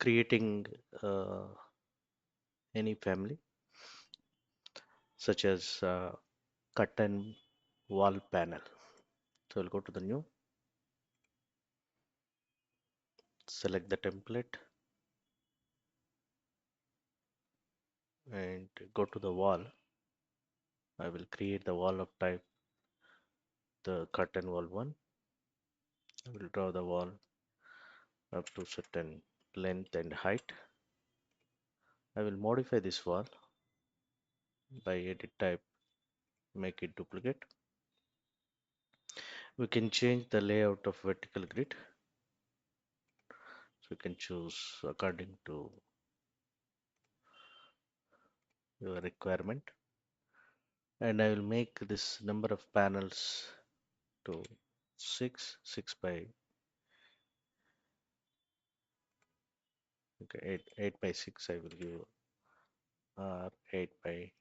creating uh, any family such as curtain wall panel. So we'll go to the new, select the template and go to the wall. I will create the wall of type the curtain wall one. I will draw the wall up to certain length and height. I will modify this wall by edit type, make it duplicate. We can change the layout of vertical grid. So you can choose according to your requirement. And I will make this number of panels to 6 by okay, 8 by 6. I will give or 8 by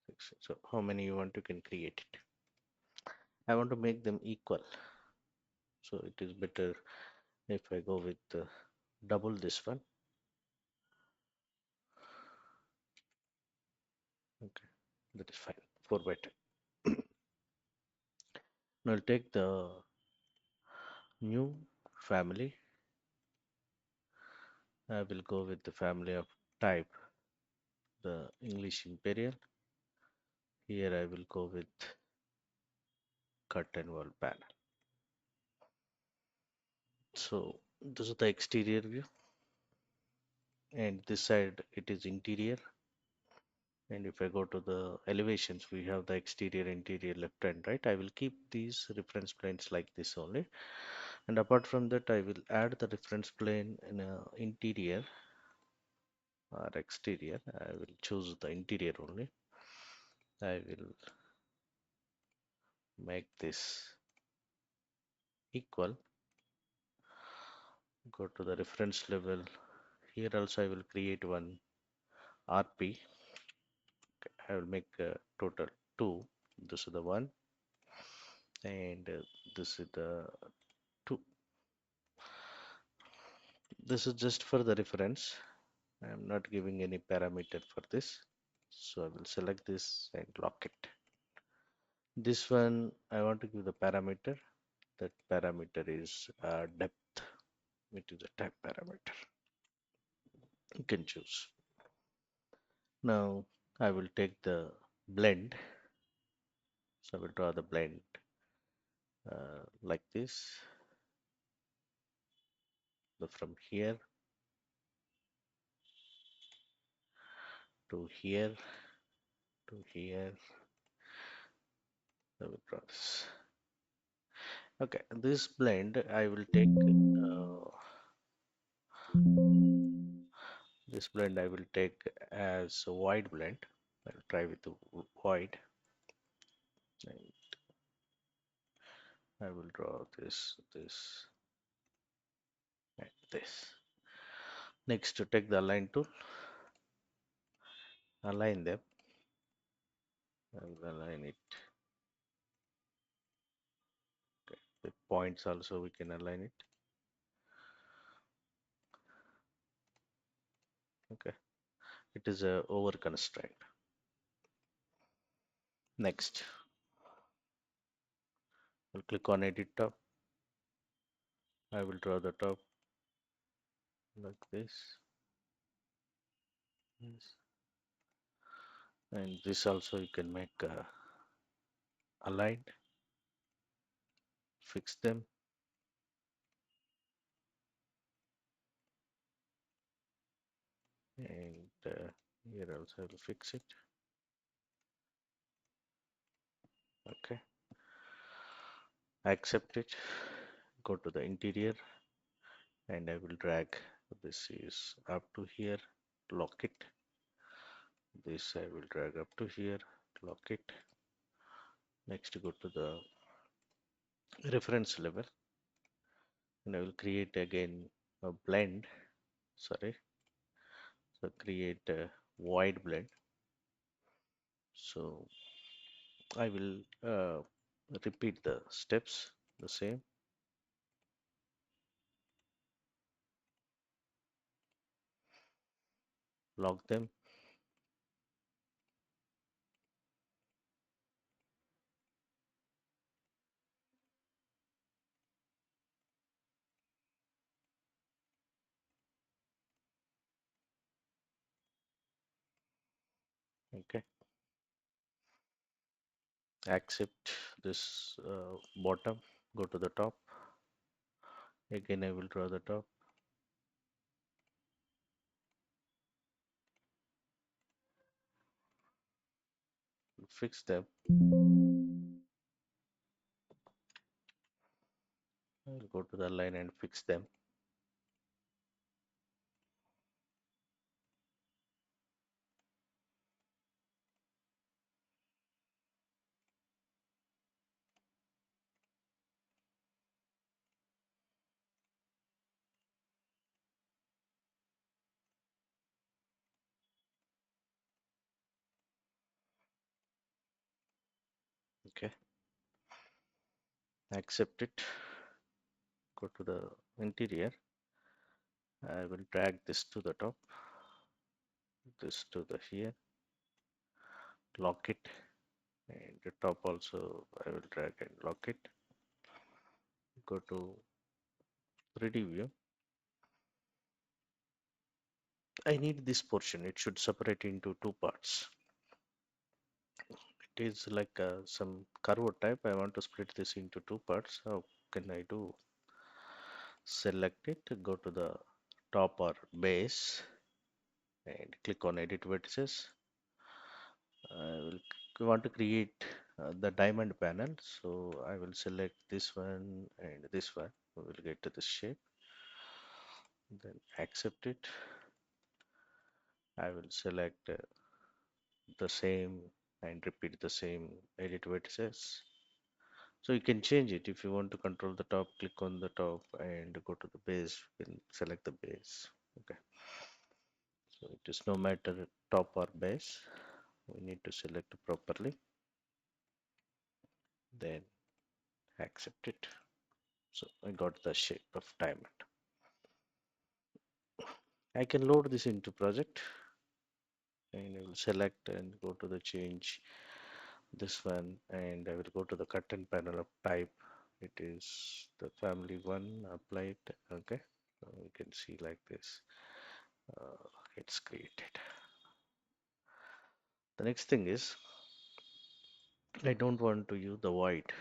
6. So how many you want, you can create it. I want to make them equal, so it is better if I go with double this one. Okay, that is fine. 4 by 10. Now I'll take the new family. I will go with the family of type the English Imperial. Here I will go with curtain wall panel. So this is the exterior view, and this side it is interior. And if I go to the elevations, we have the exterior, interior, left and right. I will keep these reference planes like this only. And apart from that, I will add the reference plane in a interior or exterior. I will choose the interior only. I will make this equal. Go to the reference level. Here also I will create one RP. I will make a total 2. This is the one, and this is the 2. This is just for the reference. I am not giving any parameter for this. So I will select this and lock it. This one I want to give the parameter. That parameter is depth, which is a type parameter. You can choose. Now I will take the blend. So I will draw the blend like this. So from here to here to here. I will draw this. Okay, this blend I will take. This blend I will take as a wide blend. I'll try with the wide. And I will draw this, and this. Next, to take the align tool, align them. I will align it. Okay. With points also we can align it. Okay. It is a over constraint. Next, I'll click on edit top. I will draw the top like this. Yes. And this also you can make aligned, fix them. And here also I will fix it. Okay, accept it. Go to the interior and I will drag this is up to here, lock it. This I will drag up to here, lock it. Next go to the reference level and I will create again a blend. Sorry, so create a wide blend. So I will repeat the steps the same. lock them. Okay, accept this bottom, go to the top. Again, I will draw the top, fix them. I'll go to the line and fix them. Okay, accept it. Go to the interior. I will drag this to the top, this to the here, lock it, and the top also I will drag and lock it. Go to 3D view. I need this portion. It should separate into two parts. It is like some curve type. I want to split this into two parts. How can I do? Select it, go to the top or base and click on edit vertices. I want to create the diamond panel. So I will select this one and this one. We will get to this shape. Then accept it. I will select the same and repeat the same edit vertices. So you can change it if you want to control the top, click on the top and go to the base, you can select the base. Okay. So it is no matter top or base, we need to select properly, then accept it. So I got the shape of diamond. I can load this into project and I will select and go to the change this one and I will go to the curtain panel of type. It is the family one, apply it. Okay. So you can see like this. It's created. The next thing is I don't want to use the white.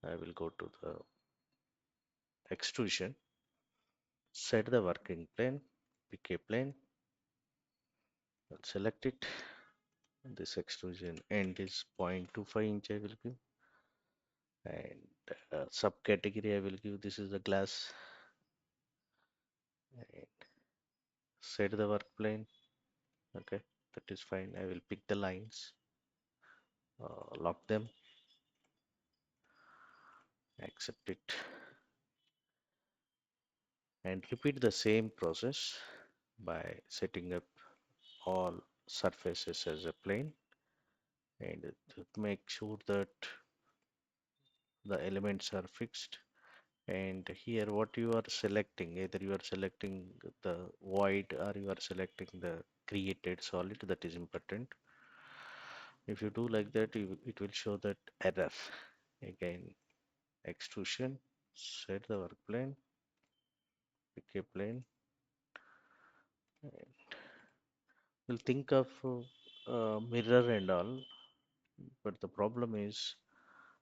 I will go to the extrusion, set the working plane, pick a plane, I'll select it. This extrusion end is 0.25 inch I will give and subcategory I will give this is the glass and set the work plane. Okay, that is fine. I will pick the lines, lock them, accept it and repeat the same process by setting up all surfaces as a plane and to make sure that the elements are fixed. And here what you are selecting, either you are selecting the void or you are selecting the created solid, that is important. If you do like that, it will show that error. Again, extrusion, set the work plane, pick a plane. We'll think of mirror and all, but the problem is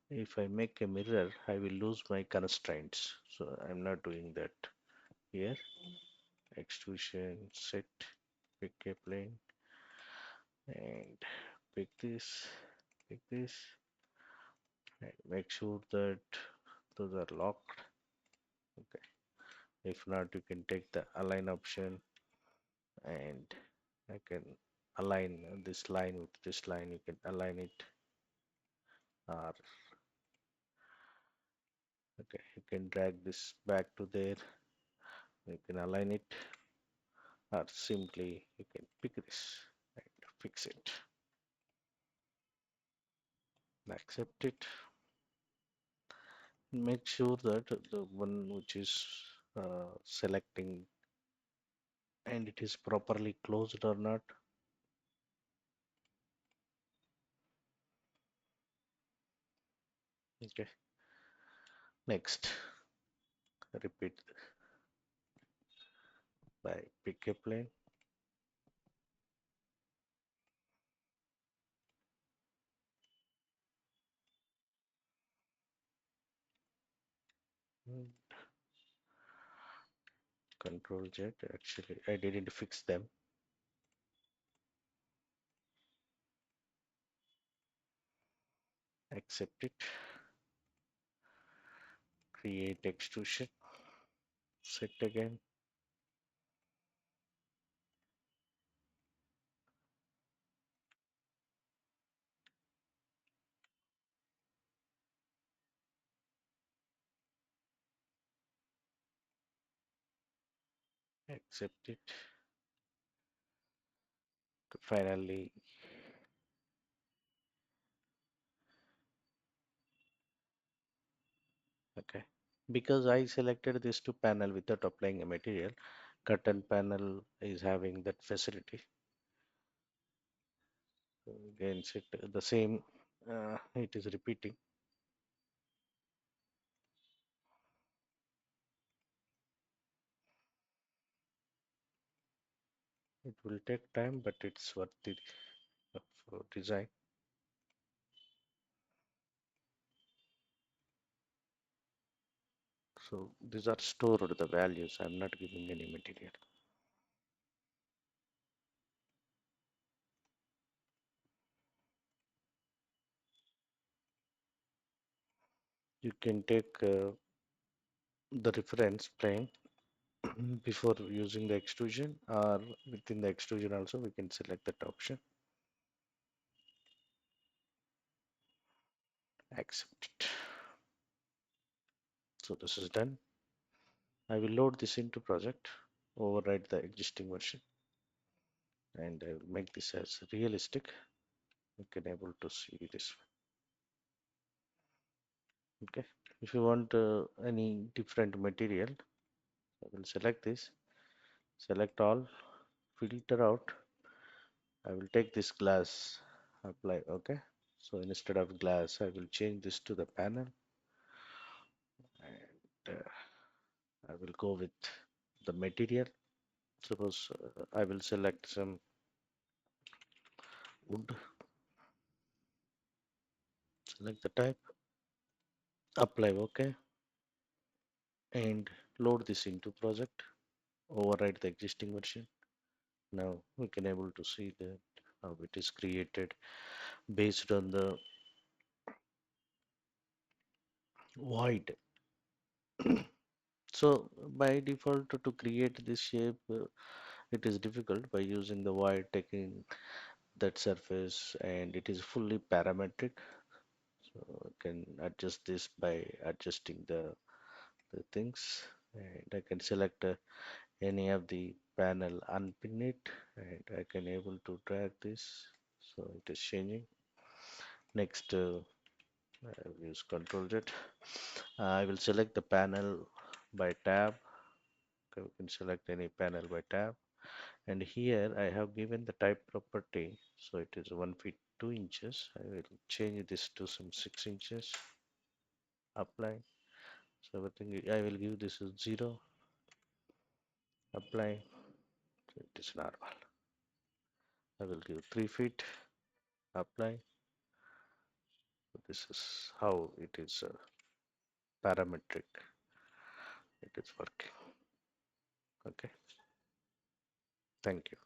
if I make a mirror, I will lose my constraints. So I'm not doing that here. Extrusion, set, pick a plane, and pick this, and make sure that those are locked. Okay. If not, you can take the align option and I can align this line with this line. You can align it, or okay, you can drag this back to there. You can align it, or simply you can pick this and fix it. Accept it. Make sure that the one which is selecting and it is properly closed or not. Okay, next, repeat by pick a plane. Hmm, Control Z. Actually, I didn't fix them. Accept it. Create extrusion. Set again. Accept it. Finally, okay. Because I selected this to panel without applying a material, curtain panel is having that facility. So again, set the same. It is repeating. It will take time, but it's worth it for design. So these are stored the values. I'm not giving any material. You can take the reference plane before using the extrusion, or within the extrusion also we can select that option. Accept it. So this is done. I will load this into project, override the existing version, and I will make this as realistic. You can able to see this. Okay. If you want any different material, I will select this, select all, filter out. I will take this glass, apply. Okay. So instead of glass, I will change this to the panel, and I will go with the material. Suppose I will select some wood, select the type, apply OK, and load this into project, override the existing version. Now we can able to see that how it is created based on the void. So by default to create this shape, it is difficult by using the void, taking that surface, and it is fully parametric. So I can adjust this by adjusting the things, and I can select any of the panel, unpin it, and I can able to drag this, so it is changing. Next, I will use Control Z. I will select the panel by tab. Okay, we can select any panel by tab, and here I have given the type property, so it is 1 feet 2 inches. I will change this to some 6 inches. Apply. So everything I will give this is 0. Apply. So it is normal. I will give 3 feet. Apply. So this is how it is parametric. It is working. Okay. Thank you.